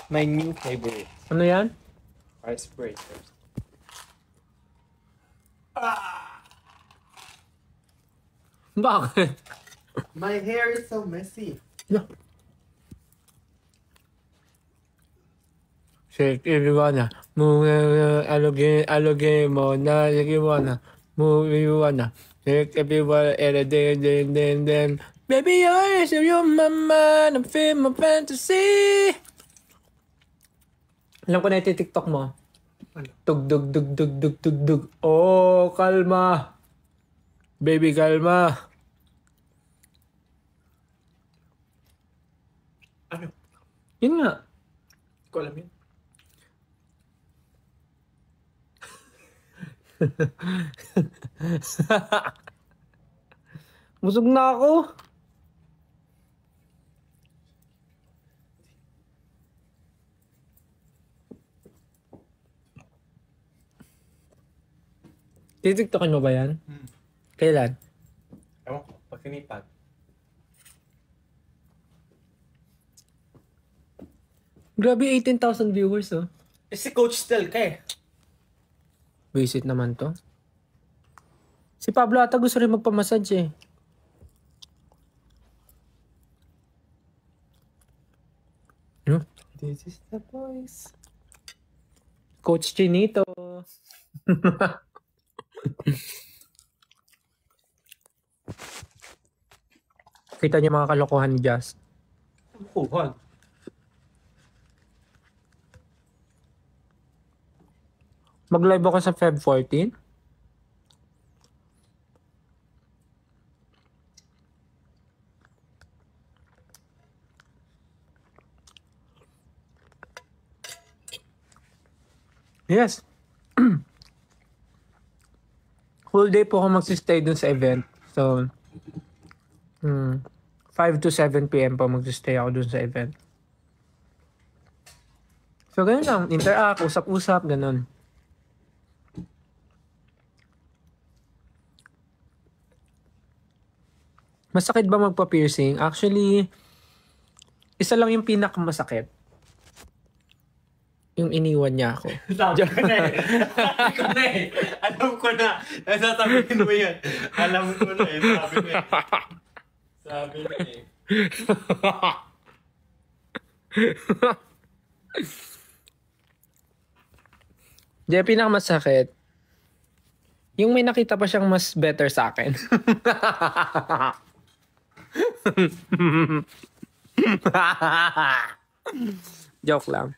My new favorite. Ano yan? Ice breakers. Bakit? My hair is so messy. Yeah. Shake everyone. Move aloge mo na everyone. Move everyone. Shake everyone then. Baby, you're my mind. I'm feeling my fantasy. Alam ko na yung TikTok mo. Ano? Tug. Oh, kalma. Baby, kalma. Ano? Yun nga. Hindi ko alam yun. Busog na ako. TikTokin mo ba yan? Kailan? Ewan ko, pag sinipag. Grabe, 18,000 viewers, oh. Eh, si Coach Stel ka eh. Visit naman to. Si Pablo ata gusto rin magpamassage, eh. Ano? This is the voice. Coach Chinito. Kita niyo mga kalokohan ni Jazz. Kuhan. Mag-live ako sa Feb 14. Yes. Whole day po ako magsistay dun sa event. So, 5 to 7 p.m. po magsistay ako dun sa event. So, ganun lang. Interact, usap-usap, ganun. Masakit ba magpa-piercing? Actually, isa lang yung pinakamasakit. Yung iniwan niya ako. Sabi ko na eh. Sabi ko na eh. Alam ko na. Nasasabihin mo yan. Alam ko na eh. Sabi ko eh. Sabi ko eh. Di, pinakamasakit. Yung may nakita pa siyang mas better sa akin. Joke lang.